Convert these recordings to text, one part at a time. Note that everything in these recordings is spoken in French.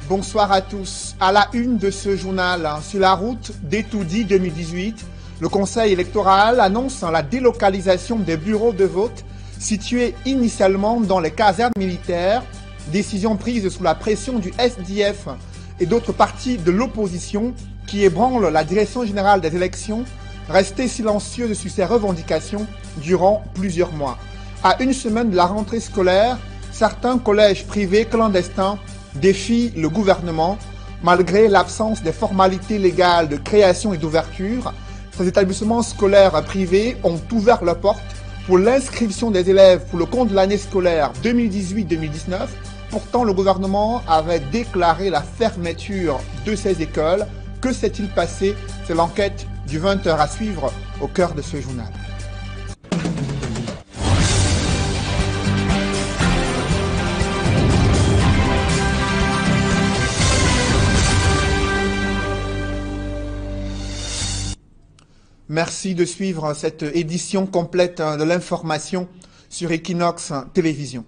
Bonsoir à tous. À la une de ce journal, sur la route d'Etoudi 2018, le Conseil électoral annonce la délocalisation des bureaux de vote situés initialement dans les casernes militaires, décision prise sous la pression du SDF et d'autres partis de l'opposition qui ébranlent la direction générale des élections, restée silencieuse sur ces revendications durant plusieurs mois. À une semaine de la rentrée scolaire, certains collèges privés clandestins défient le gouvernement. Malgré l'absence des formalités légales de création et d'ouverture, ces établissements scolaires privés ont ouvert leurs portes pour l'inscription des élèves pour le compte de l'année scolaire 2018-2019. Pourtant, le gouvernement avait déclaré la fermeture de ces écoles. Que s'est-il passé? C'est l'enquête du 20h à suivre au cœur de ce journal. Merci de suivre cette édition complète de l'information sur Equinox Télévision.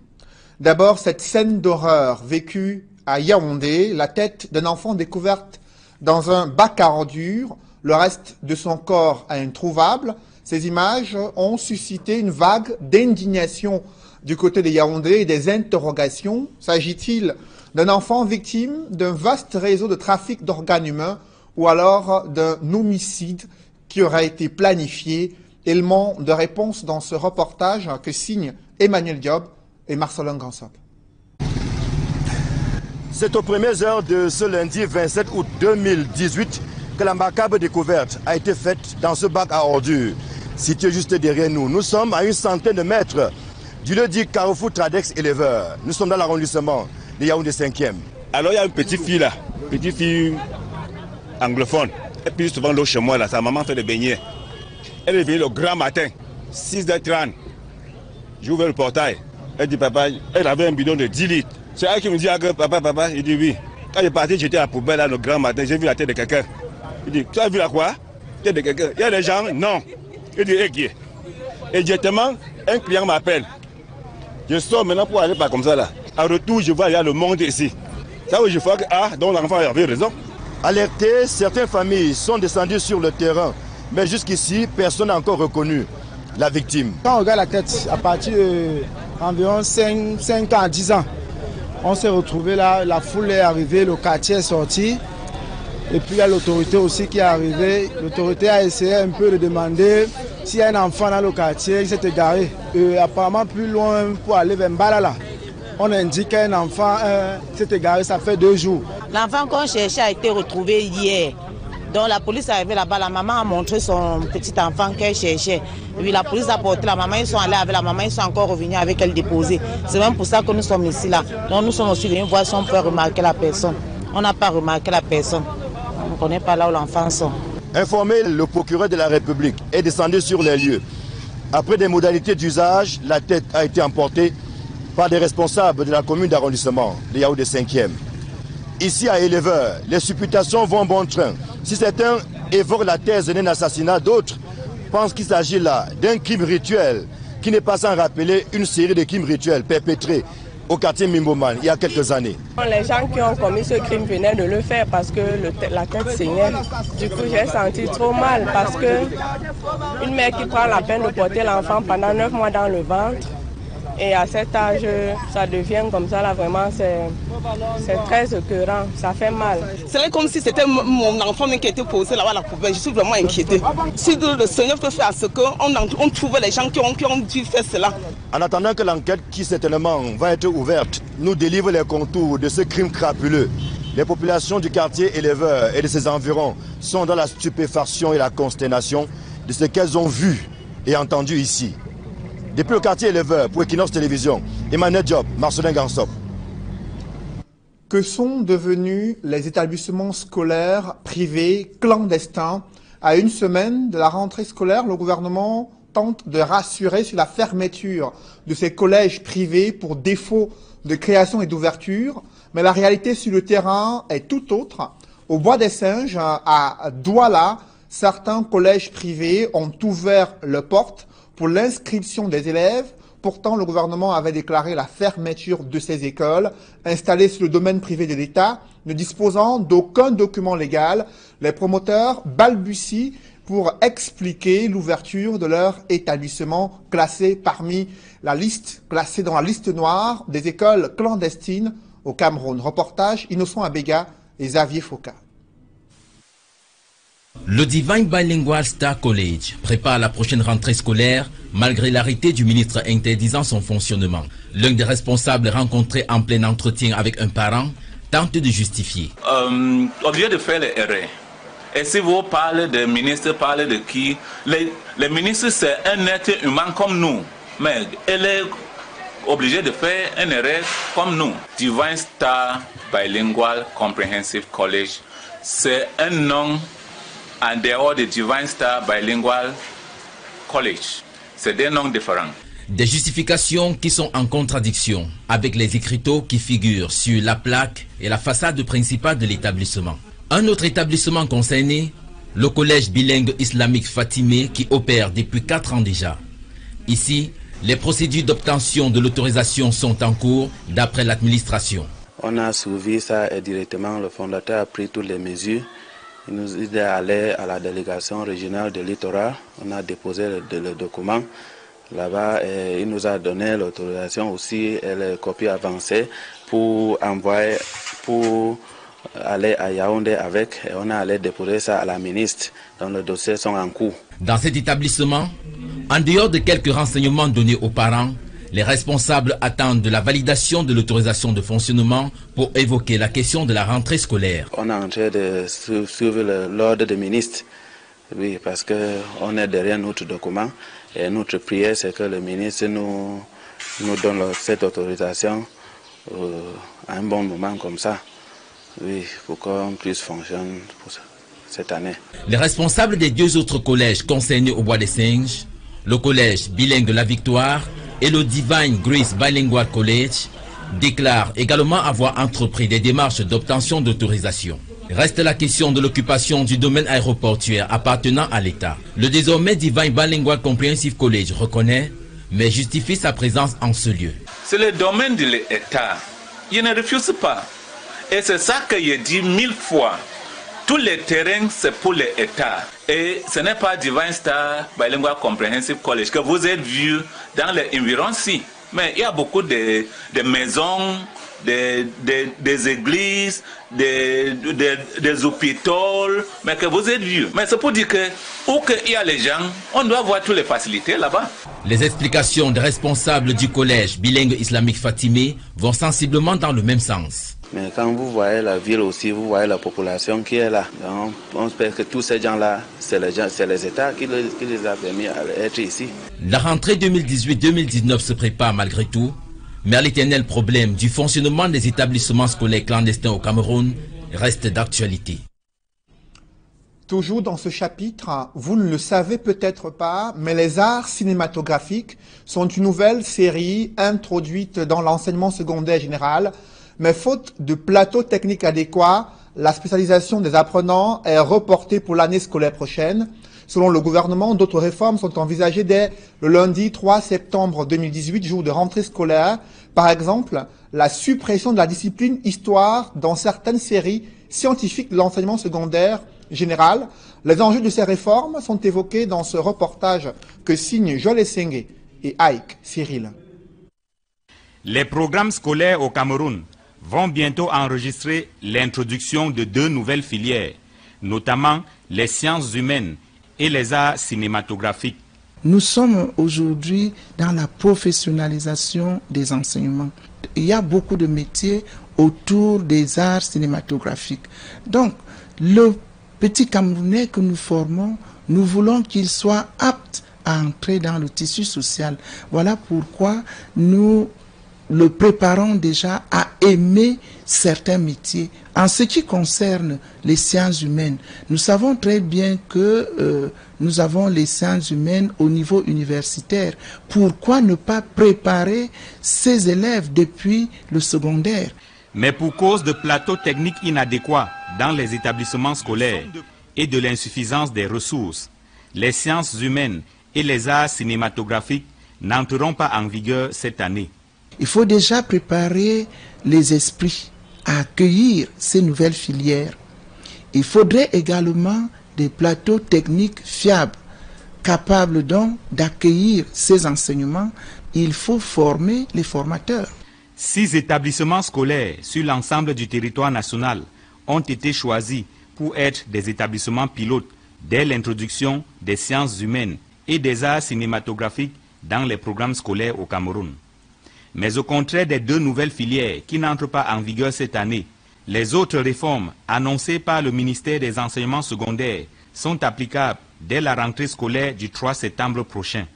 D'abord, cette scène d'horreur vécue à Yaoundé, la tête d'un enfant découverte dans un bac à ordures, le reste de son corps introuvable. Ces images ont suscité une vague d'indignation du côté de Yaoundé et des interrogations. S'agit-il d'un enfant victime d'un vaste réseau de trafic d'organes humains ou alors d'un homicide qui aurait été planifié? Élément de réponse dans ce reportage que signent Emmanuel Diop et Marcelin Gansop. C'est aux premières heures de ce lundi 27 août 2018 que la macabre découverte a été faite dans ce bac à ordures situé juste derrière nous. Nous sommes à une centaine de mètres du lieu dit Carrefour Tradex Éleveur. Nous sommes dans l'arrondissement de Yaoundé 5e. Alors il y a une petite fille là, petite fille anglophone. Elle pisse souvent l'eau chez moi là, sa maman fait des beignets. Elle est venue le grand matin, 6h30. J'ai ouvert le portail. Elle dit papa, elle avait un bidon de 10 litres. C'est elle qui me dit papa, il dit oui. Quand j'ai parti, j'étais à la poubelle là le grand matin, j'ai vu la tête de quelqu'un. Il dit, tu as vu la quoi? Tête de quelqu'un. Il y a des gens, non. Il dit, qui est? Et directement, un client m'appelle. Je sors maintenant pour aller par comme ça là. En retour, je vois il y a le monde ici. Ça où je vois que donc l'enfant avait raison. Alertés, certaines familles sont descendues sur le terrain. Mais jusqu'ici, personne n'a encore reconnu la victime. Quand on regarde la tête, à partir d'environ 5 ans, 10 ans, on s'est retrouvé là, la foule est arrivée, le quartier est sorti. Et puis il y a l'autorité aussi qui est arrivée. L'autorité a essayé un peu de demander s'il y a un enfant dans le quartier, il s'est égaré. Et apparemment plus loin pour aller vers Mbalala. On indique qu'un enfant s'est égaré, ça fait 2 jours. L'enfant qu'on cherchait a été retrouvé hier. Donc la police est arrivée là-bas, la maman a montré son petit enfant qu'elle cherchait. Et puis la police a porté la maman, ils sont allés avec la maman, ils sont encore revenus avec elle déposer. C'est même pour ça que nous sommes ici là. Donc nous sommes aussi venus voir si on peut remarquer la personne. On n'a pas remarqué la personne. On ne connaît pas là où l'enfant est. Informé, le procureur de la République est descendu sur les lieux. Après des modalités d'usage, la tête a été emportée par des responsables de la commune d'arrondissement de Yaoundé 5e. Ici à Éleveur, les supputations vont bon train. Si certains évoquent la thèse d'un assassinat, d'autres pensent qu'il s'agit là d'un crime rituel qui n'est pas sans rappeler une série de crimes rituels perpétrés au quartier Mimboman il y a quelques années. Les gens qui ont commis ce crime venaient de le faire parce que la tête saignait. Du coup, j'ai senti trop mal parce que une mère qui prend la peine de porter l'enfant pendant 9 mois dans le ventre, et à cet âge, ça devient comme ça, là, vraiment, c'est très écœurant, ça fait mal. C'est comme si c'était mon enfant qui était posé là-bas à la poubelle, je suis vraiment inquiétée. Si le Seigneur peut faire ce qu'on trouve les gens qui ont dû faire cela. En attendant que l'enquête, qui certainement va être ouverte, nous délivre les contours de ce crime crapuleux, les populations du quartier Éleveur et de ses environs sont dans la stupéfaction et la consternation de ce qu'elles ont vu et entendu ici. Depuis le quartier Éleveur, pour Equinox Télévision, Emmanuel Diop, Marcelin Gansop. Que sont devenus les établissements scolaires privés clandestins? À une semaine de la rentrée scolaire, le gouvernement tente de rassurer sur la fermeture de ces collèges privés pour défaut de création et d'ouverture. Mais la réalité sur le terrain est tout autre. Au Bois des Singes, à Douala, certains collèges privés ont ouvert leurs portes pour l'inscription des élèves Pourtant, le gouvernement avait déclaré la fermeture de ces écoles, installées sur le domaine privé de l'État, ne disposant d'aucun document légal. Les promoteurs balbutient pour expliquer l'ouverture de leur établissement classé dans la liste noire des écoles clandestines au Cameroun. Reportage Innocent Abega et Xavier Foucault. Le Divine Bilingual Star College prépare la prochaine rentrée scolaire malgré l'arrêté du ministre interdisant son fonctionnement. L'un des responsables rencontré en plein entretien avec un parent tente de justifier. Obligé de faire les erreurs. Et si vous parlez des ministres, parlez de qui? Les ministres, c'est un être humain comme nous. Mais elle est obligée de faire une erreur comme nous. Divine Star Bilingual Comprehensive College, c'est un nom en dehors de Divine Star Bilingual College. C'est des noms différents. Des justifications qui sont en contradiction avec les écriteaux qui figurent sur la plaque et la façade principale de l'établissement. Un autre établissement concerné, le collège bilingue islamique Fatimé qui opère depuis 4 ans déjà. Ici, les procédures d'obtention de l'autorisation sont en cours d'après l'administration. On a suivi ça et directement le fondateur a pris toutes les mesures. Il nous est allé à la délégation régionale de littoral. On a déposé le document là-bas et il nous a donné l'autorisation aussi et les copies avancées pour envoyer, pour aller à Yaoundé avec, et on a allé déposer ça à la ministre, dont les dossiers sont en cours. Dans cet établissement, en dehors de quelques renseignements donnés aux parents, les responsables attendent de la validation de l'autorisation de fonctionnement pour évoquer la question de la rentrée scolaire. On est en train de suivre l'ordre des ministres, oui, parce qu'on est derrière notre document, et notre prière c'est que le ministre nous donne cette autorisation à un bon moment comme ça. Oui, pour qu'on puisse fonctionner pour cette année. Les responsables des 2 autres collèges concernés au Bois des Singes, le collège bilingue de la Victoire et le Divine Grace Bilingual College, déclarent également avoir entrepris des démarches d'obtention d'autorisation. Reste la question de l'occupation du domaine aéroportuaire appartenant à l'État. Le désormais Divine Bilingual Comprehensive College reconnaît, mais justifie sa présence en ce lieu. C'est le domaine de l'État. Il ne refuse pas. Et c'est ça que j'ai dit 1000 fois. Tous les terrains, c'est pour l'État. Et ce n'est pas Divine Star Bilingual Comprehensive College que vous avez vu dans les environs ici. Mais il y a beaucoup de maisons, des églises, des hôpitaux, mais que vous êtes vu. Mais c'est pour dire que où qu'il y a les gens, on doit avoir toutes les facilités là-bas. Les explications des responsables du collège bilingue islamique Fatimé vont sensiblement dans le même sens. Mais quand vous voyez la ville aussi, vous voyez la population qui est là. Donc, on espère que tous ces gens-là, c'est les États qui les a permis d'être ici. La rentrée 2018-2019 se prépare malgré tout, mais l'éternel problème du fonctionnement des établissements scolaires clandestins au Cameroun reste d'actualité. Toujours dans ce chapitre, vous ne le savez peut-être pas, mais les arts cinématographiques sont une nouvelle série introduite dans l'enseignement secondaire général. Mais faute de plateau technique adéquat, la spécialisation des apprenants est reportée pour l'année scolaire prochaine. Selon le gouvernement, d'autres réformes sont envisagées dès le lundi 3 septembre 2018, jour de rentrée scolaire. Par exemple, la suppression de la discipline histoire dans certaines séries scientifiques de l'enseignement secondaire général. Les enjeux de ces réformes sont évoqués dans ce reportage que signent Joël Essengé et Ike Cyril. Les programmes scolaires au Cameroun vont bientôt enregistrer l'introduction de 2 nouvelles filières, notamment les sciences humaines et les arts cinématographiques. Nous sommes aujourd'hui dans la professionnalisation des enseignements. Il y a beaucoup de métiers autour des arts cinématographiques. Donc, le petit Camerounais que nous formons, nous voulons qu'il soit apte à entrer dans le tissu social. Voilà pourquoi nous le préparons déjà à aimer certains métiers. En ce qui concerne les sciences humaines, nous savons très bien que nous avons les sciences humaines au niveau universitaire. Pourquoi ne pas préparer ces élèves depuis le secondaire? Mais pour cause de plateaux techniques inadéquats dans les établissements scolaires et de l'insuffisance des ressources, les sciences humaines et les arts cinématographiques n'entreront pas en vigueur cette année. Il faut déjà préparer les esprits à accueillir ces nouvelles filières. Il faudrait également des plateaux techniques fiables, capables donc d'accueillir ces enseignements. Il faut former les formateurs. 6 établissements scolaires sur l'ensemble du territoire national ont été choisis pour être des établissements pilotes dès l'introduction des sciences humaines et des arts cinématographiques dans les programmes scolaires au Cameroun. Mais au contraire des 2 nouvelles filières qui n'entrent pas en vigueur cette année, les autres réformes annoncées par le ministère des Enseignements secondaires sont applicables dès la rentrée scolaire du 3 septembre prochain.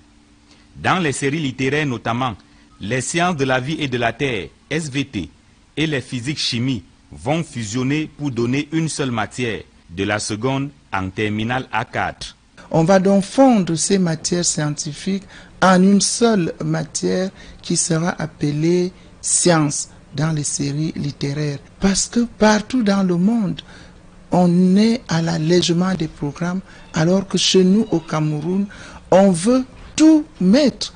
Dans les séries littéraires notamment, les sciences de la vie et de la terre, SVT, et les physiques-chimie vont fusionner pour donner une seule matière, de la seconde en terminale A4. On va donc fondre ces matières scientifiques en une seule matière qui sera appelée science dans les séries littéraires. Parce que partout dans le monde, on est à l'allègement des programmes, alors que chez nous au Cameroun, on veut tout mettre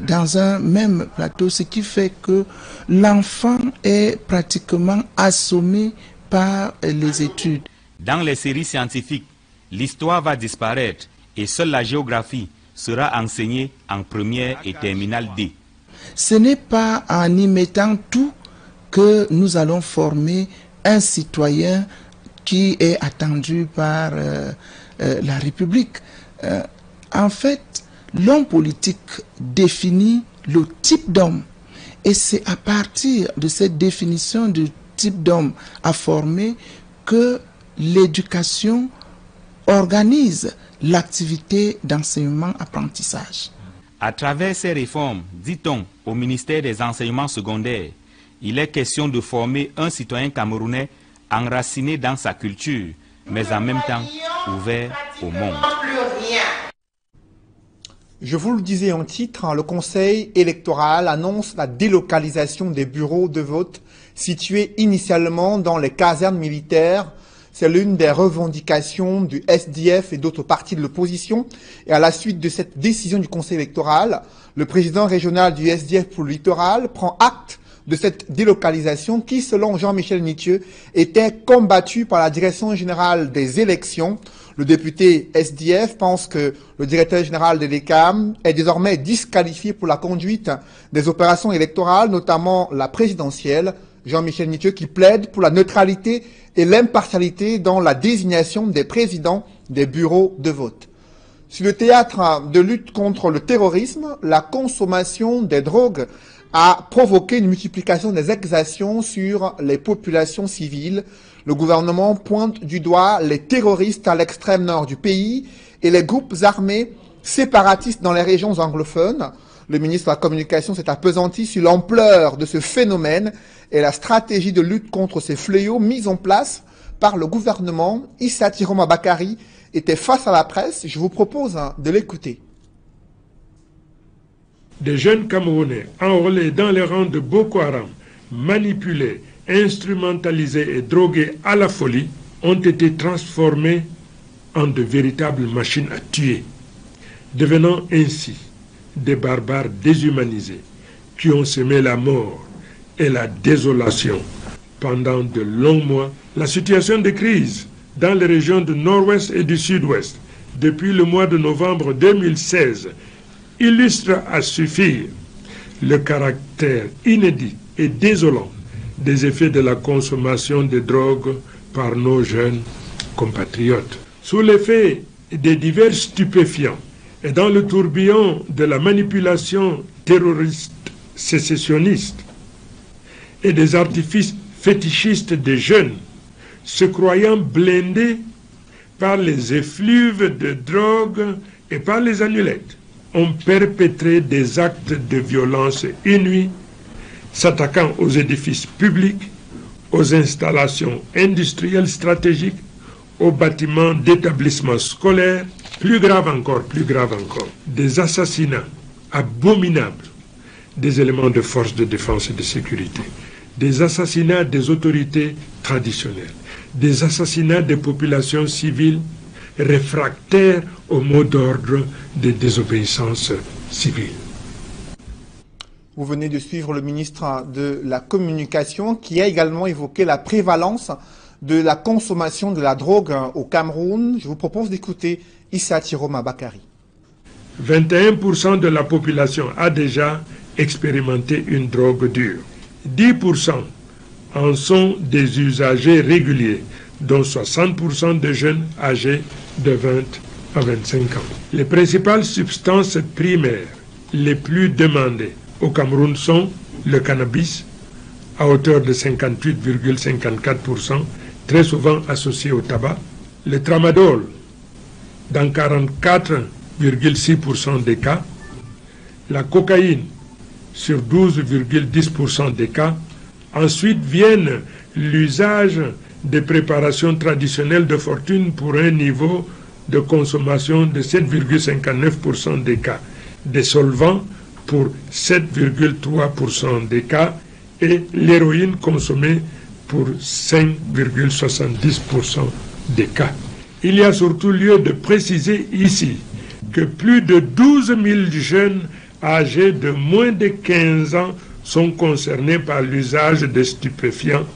dans un même plateau, ce qui fait que l'enfant est pratiquement assommé par les études. Dans les séries scientifiques, l'histoire va disparaître et seule la géographie sera enseignée en première et terminale D. Ce n'est pas en y mettant tout que nous allons former un citoyen qui est attendu par la République. En fait, l'homme politique définit le type d'homme. Et c'est à partir de cette définition du type d'homme à former que l'éducation organise l'activité d'enseignement-apprentissage. À travers ces réformes, dit-on, au ministère des Enseignements secondaires, il est question de former un citoyen camerounais enraciné dans sa culture, mais en même temps ouvert au monde. Je vous le disais en titre, le Conseil électoral annonce la délocalisation des bureaux de vote situés initialement dans les casernes militaires. C'est l'une des revendications du SDF et d'autres partis de l'opposition. Et à la suite de cette décision du Conseil électoral, le président régional du SDF pour le littoral prend acte de cette délocalisation qui, selon Jean-Michel Nitieux, était combattue par la Direction générale des élections. Le député SDF pense que le directeur général de l'ECAM est désormais disqualifié pour la conduite des opérations électorales, notamment la présidentielle. Jean-Michel Nitieux qui plaide pour la neutralité et l'impartialité dans la désignation des présidents des bureaux de vote. Sur le théâtre de lutte contre le terrorisme, la consommation des drogues a provoqué une multiplication des exactions sur les populations civiles. Le gouvernement pointe du doigt les terroristes à l'extrême nord du pays et les groupes armés séparatistes dans les régions anglophones. Le ministre de la Communication s'est appesanti sur l'ampleur de ce phénomène et la stratégie de lutte contre ces fléaux mise en place par le gouvernement. Issa Tiroma Bakari était face à la presse. Je vous propose de l'écouter. Des jeunes Camerounais enrôlés dans les rangs de Boko Haram, manipulés, instrumentalisés et drogués à la folie, ont été transformés en de véritables machines à tuer, devenant ainsi des barbares déshumanisés qui ont semé la mort et la désolation pendant de longs mois. La situation de crise dans les régions du nord-ouest et du sud-ouest depuis le mois de novembre 2016 illustre à suffire le caractère inédit et désolant des effets de la consommation de drogue par nos jeunes compatriotes. Sous l'effet des divers stupéfiants et dans le tourbillon de la manipulation terroriste sécessionniste et des artifices fétichistes des jeunes, se croyant blindés par les effluves de drogue et par les amulettes, ont perpétré des actes de violence inouïs, s'attaquant aux édifices publics, aux installations industrielles stratégiques, aux bâtiments d'établissements scolaires, plus grave encore, des assassinats abominables des éléments de forces de défense et de sécurité, des assassinats des autorités traditionnelles, des assassinats des populations civiles réfractaires au mot d'ordre des désobéissances civiles. Vous venez de suivre le ministre de la Communication qui a également évoqué la prévalence de la consommation de la drogue au Cameroun. Je vous propose d'écouter Issa Tiroma Bakari. 21% de la population a déjà expérimenté une drogue dure. 10% en sont des usagers réguliers, dont 60% de jeunes âgés de 20 à 25 ans. Les principales substances primaires les plus demandées au Cameroun sont le cannabis, à hauteur de 58,54%, très souvent associé au tabac, le tramadol, dans 44,6% des cas, la cocaïne, sur 12,10% des cas. Ensuite viennent l'usage des préparations traditionnelles de fortune pour un niveau de consommation de 7,59% des cas, des solvants pour 7,3% des cas et l'héroïne consommée pour 5,70% des cas. Il y a surtout lieu de préciser ici que plus de 12 000 jeunes âgés de moins de 15 ans sont concernés par l'usage de stupéfiants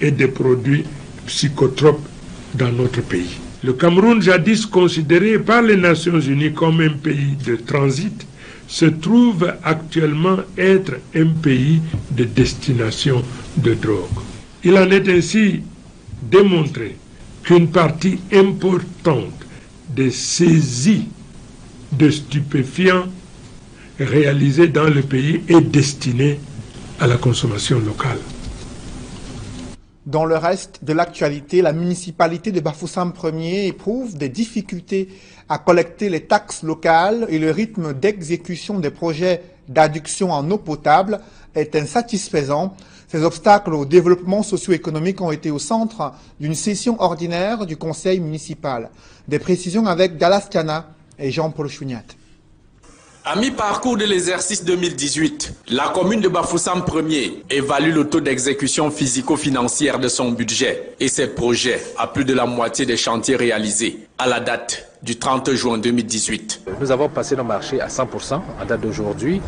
et de produits psychotropes dans notre pays. Le Cameroun, jadis considéré par les Nations Unies comme un pays de transit, se trouve actuellement être un pays de destination de drogue. Il en est ainsi démontré qu'une partie importante des saisies de stupéfiants réalisées dans le pays est destinée à la consommation locale. Dans le reste de l'actualité, la municipalité de Bafoussam Ier éprouve des difficultés à collecter les taxes locales et le rythme d'exécution des projets d'adduction en eau potable est insatisfaisant. Ces obstacles au développement socio-économique ont été au centre d'une session ordinaire du conseil municipal. Des précisions avec Dallas Tiana et Jean-Paul Chouniat. À mi-parcours de l'exercice 2018, la commune de Bafoussam Ier évalue le taux d'exécution physico-financière de son budget et ses projets à plus de la moitié des chantiers réalisés à la date du 30 juin 2018. Nous avons passé nos marchés à 100% à date d'aujourd'hui.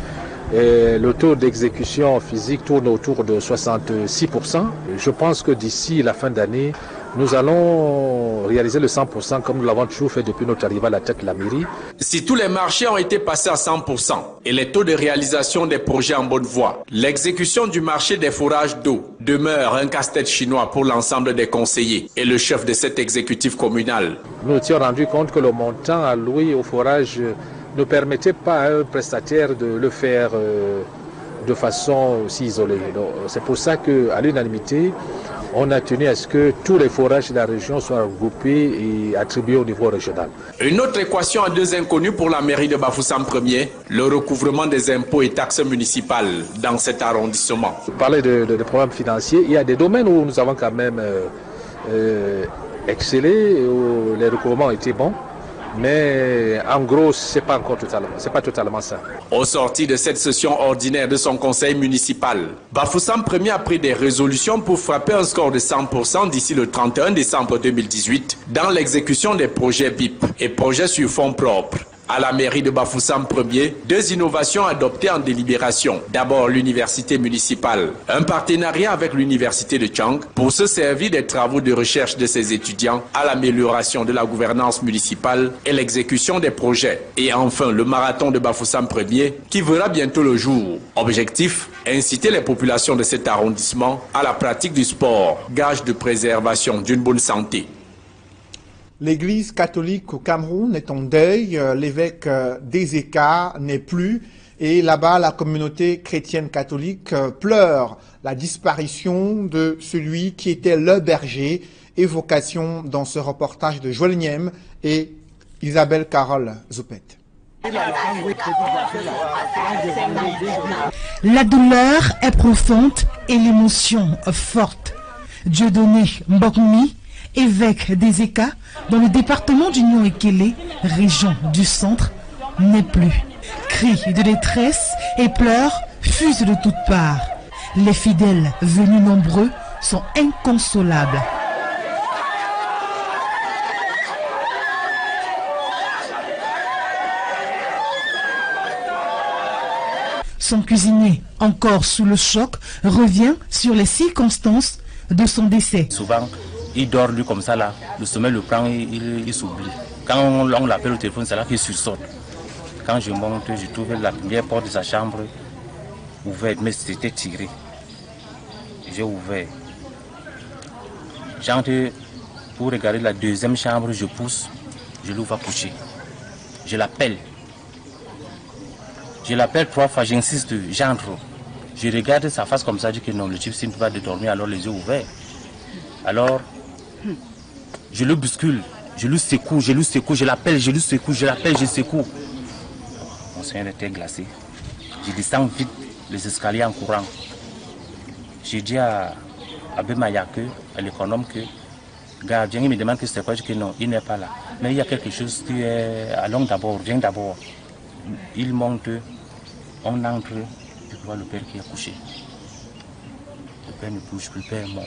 Le taux d'exécution physique tourne autour de 66%. Je pense que d'ici la fin d'année, nous allons réaliser le 100% comme nous l'avons toujours fait depuis notre arrivée à la tête de la mairie. Si tous les marchés ont été passés à 100% et les taux de réalisation des projets en bonne voie, l'exécution du marché des forages d'eau demeure un casse-tête chinois pour l'ensemble des conseillers et le chef de cet exécutif communal. Nous nous sommes rendus compte que le montant alloué au forage ne permettait pas à un prestataire de le faire de façon aussi isolée. C'est pour ça qu'à l'unanimité, on a tenu à ce que tous les forages de la région soient regroupés et attribués au niveau régional. Une autre équation à deux inconnues pour la mairie de Bafoussam Ier, le recouvrement des impôts et taxes municipales dans cet arrondissement. Vous parlez de problèmes financiers, il y a des domaines où nous avons quand même excellé, où les recouvrements ont été bons. Mais en gros, c'est pas totalement ça. Au sorti de cette session ordinaire de son conseil municipal, Bafoussam Ier a pris des résolutions pour frapper un score de 100% d'ici le 31 décembre 2018 dans l'exécution des projets BIP et projets sur fonds propres. À la mairie de Bafoussam Ier, deux innovations adoptées en délibération. D'abord l'université municipale, un partenariat avec l'université de Tchang pour se servir des travaux de recherche de ses étudiants à l'amélioration de la gouvernance municipale et l'exécution des projets. Et enfin le marathon de Bafoussam Ier qui verra bientôt le jour. Objectif, inciter les populations de cet arrondissement à la pratique du sport, gage de préservation d'une bonne santé. L'Église catholique au Cameroun est en deuil, l'évêque d'Ezeka n'est plus et là-bas la communauté chrétienne catholique pleure la disparition de celui qui était le berger. Évocation dans ce reportage de Joël Niem et Isabelle Carole Zoupet. La douleur est profonde et l'émotion forte. Dieudonné Mbokmi, évêque d'Ezeka, dans le département du Nyon-Ekele, région du centre, n'est plus. Cris de détresse et pleurs fusent de toutes parts. Les fidèles venus nombreux sont inconsolables. Son cuisinier, encore sous le choc, revient sur les circonstances de son décès. Souvent, il dort lui comme ça là, le sommeil le prend, il s'oublie. Quand on l'appelle au téléphone, c'est là qu'il sursaute. Quand je monte, je trouve la première porte de sa chambre ouverte, mais c'était tiré. J'ai ouvert. J'entre pour regarder la deuxième chambre, je pousse, je l'ouvre à coucher. Je l'appelle. Je l'appelle 3 fois, j'insiste, j'entre. Je regarde sa face comme ça, je dis que non, le type s'il ne peut pas dormir, alors les yeux ouverts. Alors, je le bouscule, je le secoue, je l'appelle, je le secoue, je l'appelle, je secoue. Mon seigneur était glacé. Je descends vite les escaliers en courant. J'ai dit à Abbé Mayake, à l'économe, que gardien, il me demande que c'est quoi, je dis que non, il n'est pas là. Mais il y a quelque chose qui est, allons d'abord, viens d'abord. Il monte, on entre, je vois le père qui est couché. Le père ne bouge plus, le père est mort.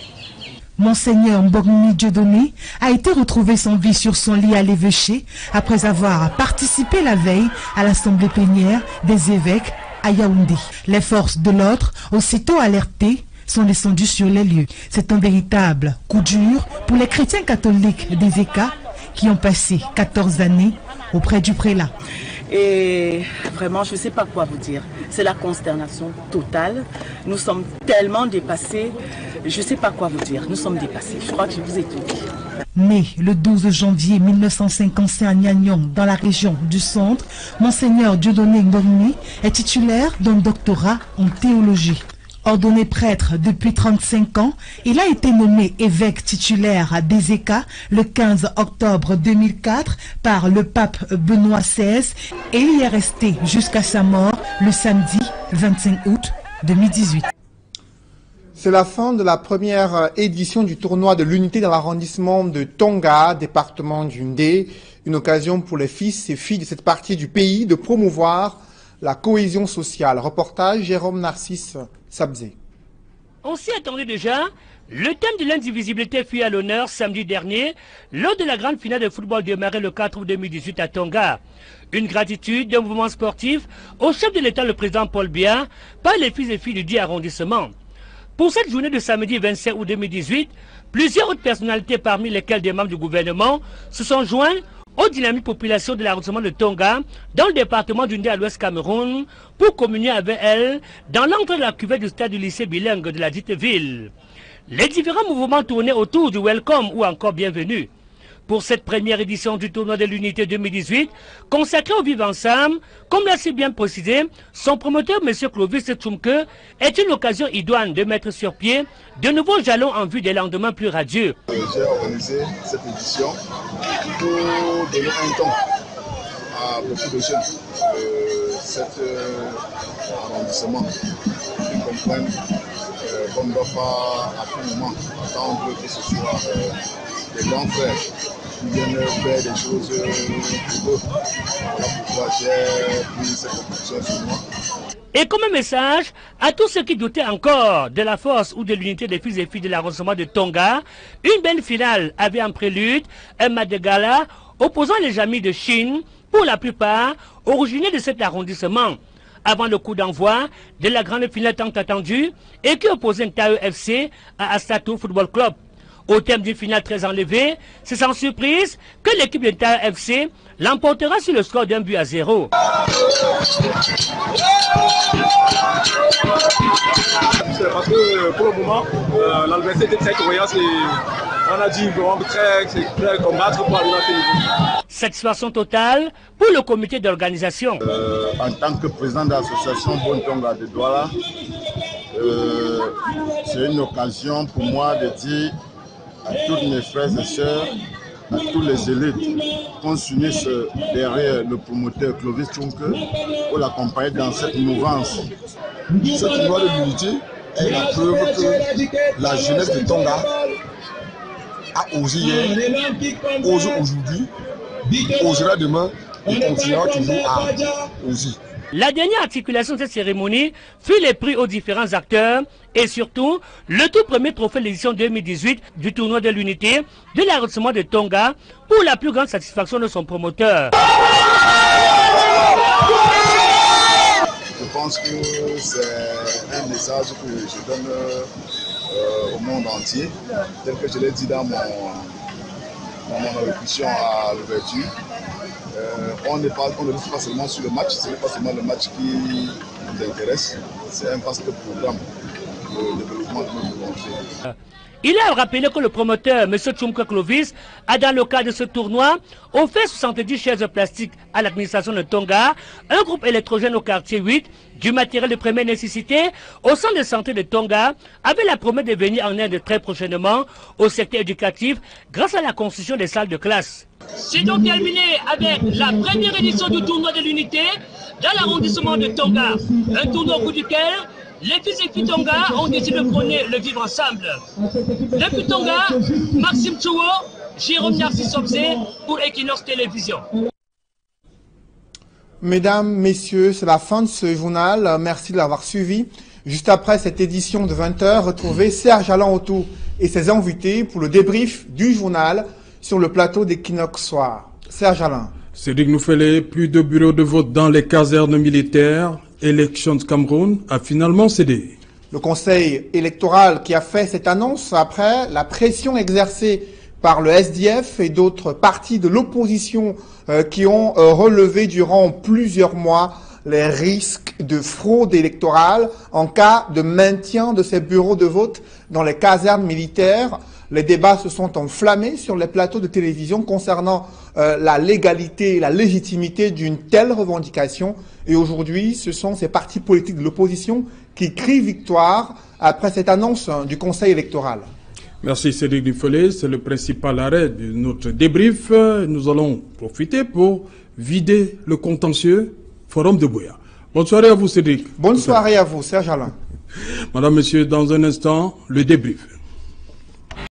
Monseigneur Mbogni Dieudonné a été retrouvé sans vie sur son lit à l'évêché après avoir participé la veille à l'assemblée plénière des évêques à Yaoundé. Les forces de l'ordre, aussitôt alertées, sont descendues sur les lieux. C'est un véritable coup dur pour les chrétiens catholiques des ECA qui ont passé 14 années auprès du prélat. Et vraiment, je ne sais pas quoi vous dire. C'est la consternation totale. Nous sommes tellement dépassés. Je ne sais pas quoi vous dire. Nous sommes dépassés. Je crois que je vous ai tout dit. Né le 12 janvier 1955 à Niagnon, dans la région du Centre, Monseigneur Dieudonné Mbogni est titulaire d'un doctorat en théologie. Ordonné prêtre depuis 35 ans, il a été nommé évêque titulaire des ECA le 15 octobre 2004 par le pape Benoît XVI et il y est resté jusqu'à sa mort le samedi 25 août 2018. C'est la fin de la première édition du tournoi de l'unité dans l'arrondissement de Tonga, département du Ndé. Une occasion pour les fils et filles de cette partie du pays de promouvoir la cohésion sociale. Reportage Jérôme Narcisse Sabzé. On s'y attendait déjà. Le thème de l'indivisibilité fut à l'honneur samedi dernier lors de la grande finale de football démarrée le 4 août 2018 à Tonga. Une gratitude d'un mouvement sportif au chef de l'État, le président Paul Biya, par les fils et filles du dit arrondissement. Pour cette journée de samedi 27 août 2018, plusieurs autres personnalités parmi lesquelles des membres du gouvernement se sont joints aux dynamiques populations de l'arrondissement de Tonga dans le département du Ndé à l'ouest Cameroun pour communier avec elles dans l'entrée de la cuvette du stade du lycée bilingue de la dite ville. Les différents mouvements tournaient autour du welcome ou encore bienvenue. Pour cette première édition du tournoi de l'unité 2018, consacré au vivre ensemble, comme l'a si bien précisé, son promoteur, M. Clovis Tchoumke, est une occasion idoine de mettre sur pied de nouveaux jalons en vue des lendemains plus radieux. J'ai organisé cette édition pour donner un temps à beaucoup de jeunes de cet arrondissement qui comprennent qu'on ne doit pas à tout moment attendre que ce soit des grands frères qui viennent faire des choses pour eux. Voilà pourquoi j'ai pris cette option sur moi. Et comme un message à tous ceux qui doutaient encore de la force ou de l'unité des fils et filles de l'arrondissement de Tonga, une belle finale avait en prélude un match de gala opposant les amis de Chine, pour la plupart originaires de cet arrondissement, avant le coup d'envoi de la grande finale tant attendue et qui opposait Ntayo FC à Astato Football Club. Au terme d'une finale très enlevée, c'est sans surprise que l'équipe de Ntayo FC l'emportera sur le score d'un but à 0. C'est parce que pour le moment, l'adversaire était très coréen, on a dit vraiment très combattre pour arriver à ce niveau. Satisfaction totale pour le comité d'organisation. En tant que président de l'association Bon Tonga de Douala, c'est une occasion pour moi de dire à tous mes frères et sœurs, à tous les élites qu'on s'unisse derrière le promoteur Clovis Tchoumke pour l'accompagner dans cette mouvance. Cette loi de l'unité est la preuve que la jeunesse de Tonga a osé hier, ose aujourd'hui, osera demain et continuera toujours à oser. La dernière articulation de cette cérémonie fut les prix aux différents acteurs et surtout le tout premier trophée de l'édition 2018 du tournoi de l'unité de l'arrondissement de Tonga pour la plus grande satisfaction de son promoteur. Je pense que c'est un message que je donne au monde entier, tel que je l'ai dit dans mon allocution à l'ouverture. On ne reste pas seulement sur le match, ce n'est pas seulement le match qui nous intéresse, c'est un vaste programme de développement de notre volonté. Il a rappelé que le promoteur, M. Tchoumka Clovis, a dans le cadre de ce tournoi offert 70 chaises plastiques à l'administration de Tonga, un groupe électrogène au quartier 8, du matériel de première nécessité au centre de santé de Tonga, avec la promesse de venir en aide très prochainement au secteur éducatif grâce à la construction des salles de classe. C'est donc terminé avec la première édition du tournoi de l'unité dans l'arrondissement de Tonga, un tournoi au cours duquel les fils et filles Tonga ont décidé de prôner le vivre ensemble. Depuis Tonga, Maxime Chouo, Jérôme Narcisse Obzé pour Equinox Télévision. Mesdames, Messieurs, c'est la fin de ce journal. Merci de l'avoir suivi. Juste après cette édition de 20h, retrouvez Serge Alain Autou et ses invités pour le débrief du journal sur le plateau d'Equinox Soir. Serge Alain. Cédric Nouffelé, plus de bureaux de vote dans les casernes militaires. Elections Cameroun a finalement cédé. Le Conseil électoral qui a fait cette annonce après la pression exercée par le SDF et d'autres partis de l'opposition qui ont relevé durant plusieurs mois les risques de fraude électorale en cas de maintien de ces bureaux de vote dans les casernes militaires. Les débats se sont enflammés sur les plateaux de télévision concernant la légalité et la légitimité d'une telle revendication. Et aujourd'hui, ce sont ces partis politiques de l'opposition qui crient victoire après cette annonce du Conseil électoral. Merci Cédric Duffelé, c'est le principal arrêt de notre débrief. Nous allons profiter pour vider le contentieux Forum de Buea. Bonne soirée à vous Cédric. Bonne soirée à vous Serge Alain. Madame, Monsieur, dans un instant, le débrief.